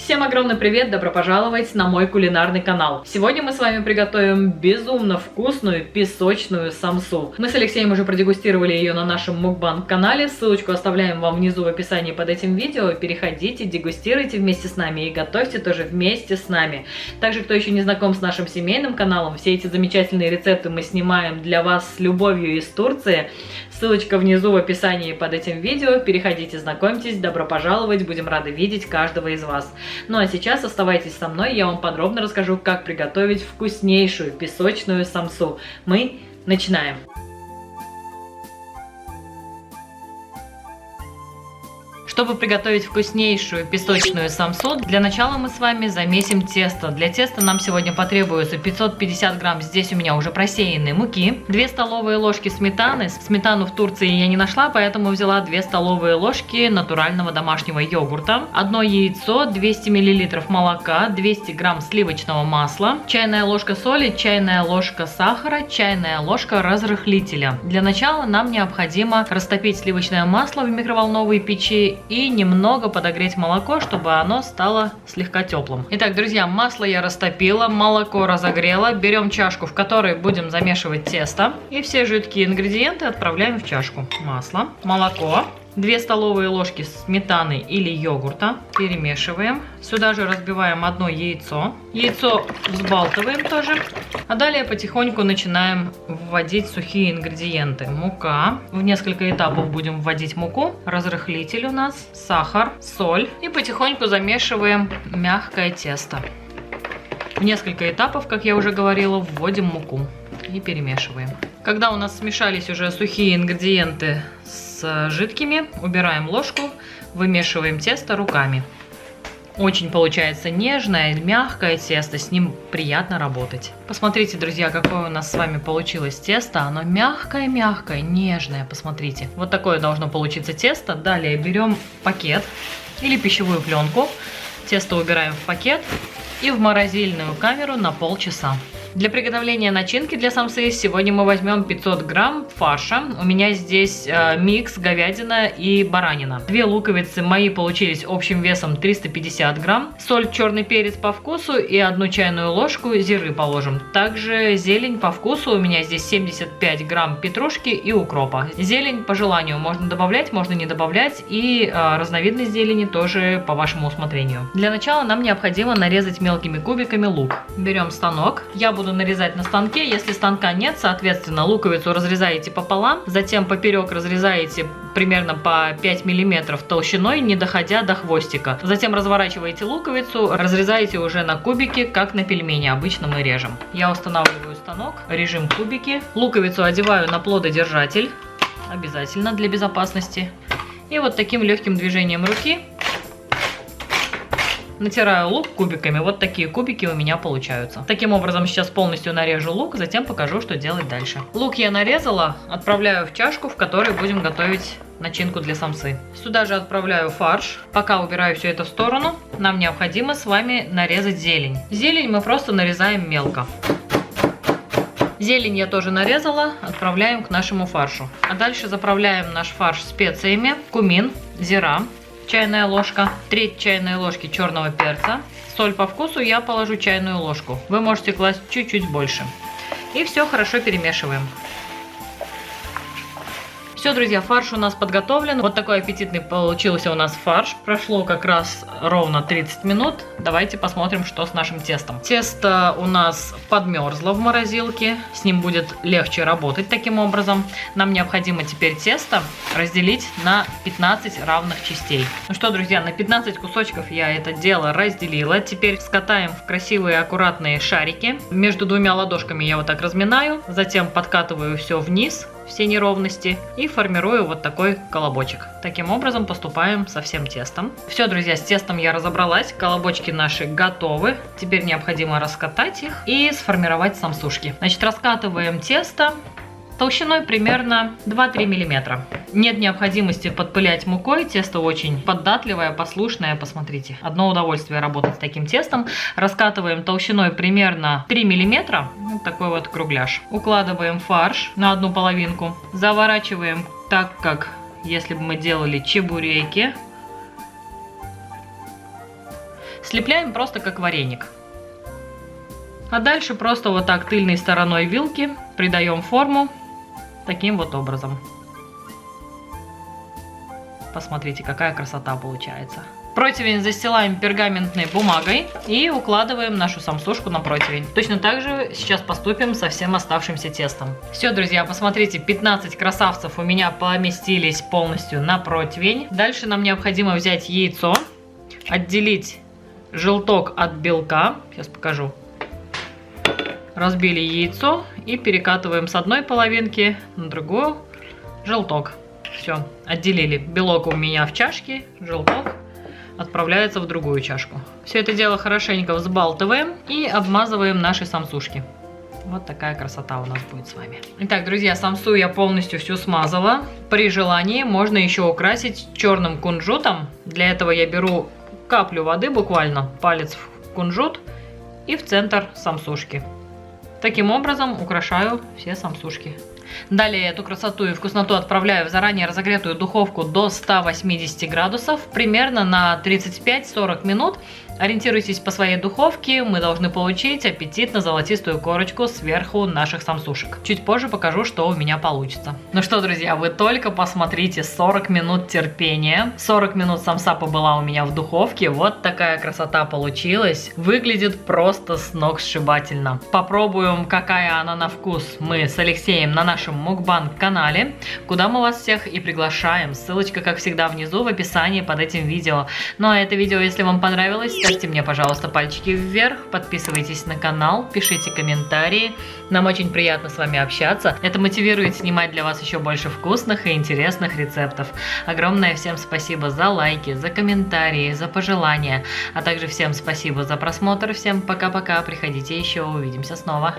Всем огромный привет, добро пожаловать на мой кулинарный канал. Сегодня мы с вами приготовим безумно вкусную песочную самсу. Мы с Алексеем уже продегустировали ее на нашем мукбанг канале, ссылочку оставляем вам внизу в описании под этим видео. Переходите, дегустируйте вместе с нами и готовьте тоже вместе с нами. Также, кто еще не знаком с нашим семейным каналом, все эти замечательные рецепты мы снимаем для вас с любовью из Турции. Ссылочка внизу в описании под этим видео. Переходите, знакомьтесь, добро пожаловать, будем рады видеть каждого из вас. Ну а сейчас оставайтесь со мной, я вам подробно расскажу, как приготовить вкуснейшую песочную самсу. Мы начинаем! Чтобы приготовить вкуснейшую песочную самсу, для начала мы с вами замесим тесто. Для теста нам сегодня потребуется 550 грамм, здесь у меня уже просеянной муки, 2 столовые ложки сметаны. Сметану в Турции я не нашла, поэтому взяла 2 столовые ложки натурального домашнего йогурта, 1 яйцо, 200 мл молока, 200 грамм сливочного масла, чайная ложка соли, чайная ложка сахара, чайная ложка разрыхлителя. Для начала нам необходимо растопить сливочное масло в микроволновой печи и немного подогреть молоко, чтобы оно стало слегка теплым. Итак, друзья, масло я растопила, молоко разогрела. Берем чашку, в которой будем замешивать тесто. И все жидкие ингредиенты отправляем в чашку. Масло, молоко, 2 столовые ложки сметаны или йогурта. Перемешиваем. Сюда же разбиваем 1 яйцо. Яйцо взбалтываем тоже. А далее потихоньку начинаем вводить сухие ингредиенты. Мука. В несколько этапов будем вводить муку. Разрыхлитель у нас. Сахар, соль. И потихоньку замешиваем мягкое тесто. В несколько этапов, как я уже говорила, вводим муку. И перемешиваем. Когда у нас смешались уже сухие ингредиенты с жидкими, убираем ложку, вымешиваем тесто руками. Очень получается нежное, мягкое тесто, с ним приятно работать. Посмотрите, друзья, какое у нас с вами получилось тесто. Оно мягкое-мягкое, нежное, посмотрите. Вот такое должно получиться тесто. Далее берем пакет или пищевую пленку. Тесто убираем в пакет и в морозильную камеру на полчаса. Для приготовления начинки для самсы сегодня мы возьмем 500 грамм фарша. У меня здесь микс говядина и баранина. 2 луковицы мои получились общим весом 350 грамм. Соль, черный перец по вкусу и 1 чайную ложку зиры положим. Также зелень по вкусу. У меня здесь 75 грамм петрушки и укропа. Зелень по желанию можно добавлять, можно не добавлять. И разновидность зелени тоже по вашему усмотрению. Для начала нам необходимо нарезать мелкими кубиками лук. Берем станок. Я буду нарезать на станке. Если станка нет, соответственно, луковицу разрезаете пополам, затем поперек разрезаете примерно по 5 мм толщиной, не доходя до хвостика. Затем разворачиваете луковицу, разрезаете уже на кубики, как на пельмени обычно мы режем. Я устанавливаю станок, режим кубики, луковицу одеваю на плододержатель, обязательно для безопасности. И вот таким легким движением руки натираю лук кубиками, вот такие кубики у меня получаются. Таким образом сейчас полностью нарежу лук, затем покажу, что делать дальше. Лук я нарезала, отправляю в чашку, в которой будем готовить начинку для самсы. Сюда же отправляю фарш. Пока убираю все это в сторону, нам необходимо с вами нарезать зелень. Зелень мы просто нарезаем мелко. Зелень я тоже нарезала, отправляем к нашему фаршу. А дальше заправляем наш фарш специями: кумин, зира, чайная ложка, треть чайной ложки черного перца, соль по вкусу я положу чайную ложку. Вы можете класть чуть-чуть больше. И все хорошо перемешиваем. Все, друзья, фарш у нас подготовлен. Вот такой аппетитный получился у нас фарш. Прошло как раз ровно 30 минут. Давайте посмотрим, что с нашим тестом. Тесто у нас подмерзло в морозилке. С ним будет легче работать таким образом. Нам необходимо теперь тесто разделить на 15 равных частей. Ну что, друзья, на 15 кусочков я это дело разделила. Теперь скатаем в красивые аккуратные шарики. Между 2 ладошками я вот так разминаю. Затем подкатываю все вниз, все неровности, и формирую вот такой колобочек. Таким образом поступаем со всем тестом. Все, друзья, с тестом я разобралась. Колобочки наши готовы. Теперь необходимо раскатать их и сформировать самсушки. Значит, раскатываем тесто толщиной примерно 2-3 мм. Нет необходимости подпылять мукой, тесто очень податливое, послушное, посмотрите. Одно удовольствие работать с таким тестом. Раскатываем толщиной примерно 3 мм, вот такой вот кругляш. Укладываем фарш на одну половинку, заворачиваем так, как если бы мы делали чебуреки. Слепляем просто как вареник. А дальше просто вот так тыльной стороной вилки придаем форму таким вот образом. Посмотрите, какая красота получается. Противень застилаем пергаментной бумагой и укладываем нашу самсушку на противень. Точно так же сейчас поступим со всем оставшимся тестом. Все, друзья, посмотрите, 15 красавцев у меня поместились полностью на противень. Дальше нам необходимо взять яйцо, отделить желток от белка. Сейчас покажу. Разбили яйцо и перекатываем с одной половинки на другую желток. Все, отделили. Белок у меня в чашке, желток отправляется в другую чашку. Все это дело хорошенько взбалтываем и обмазываем наши самсушки. Вот такая красота у нас будет с вами. Итак, друзья, самсу я полностью всю смазала. При желании можно еще украсить черным кунжутом. Для этого я беру каплю воды, буквально палец в кунжут и в центр самсушки. Таким образом украшаю все самсушки. Далее эту красоту и вкусноту отправляю в заранее разогретую духовку до 180 градусов, примерно на 35-40 минут. Ориентируйтесь по своей духовке, мы должны получить аппетитно-золотистую корочку сверху наших самсушек. Чуть позже покажу, что у меня получится. Ну что, друзья, вы только посмотрите, 40 минут терпения. 40 минут самса побыла у меня в духовке, вот такая красота получилась. Выглядит просто с ног сшибательно. Попробуем, какая она на вкус, мы с Алексеем на нашем мукбанг канале, куда мы вас всех и приглашаем. Ссылочка, как всегда, внизу в описании под этим видео. Ну а это видео, если вам понравилось, ставьте мне, пожалуйста, пальчики вверх, подписывайтесь на канал, пишите комментарии. Нам очень приятно с вами общаться. Это мотивирует снимать для вас еще больше вкусных и интересных рецептов. Огромное всем спасибо за лайки, за комментарии, за пожелания. А также всем спасибо за просмотр. Всем пока-пока. Приходите еще, увидимся снова.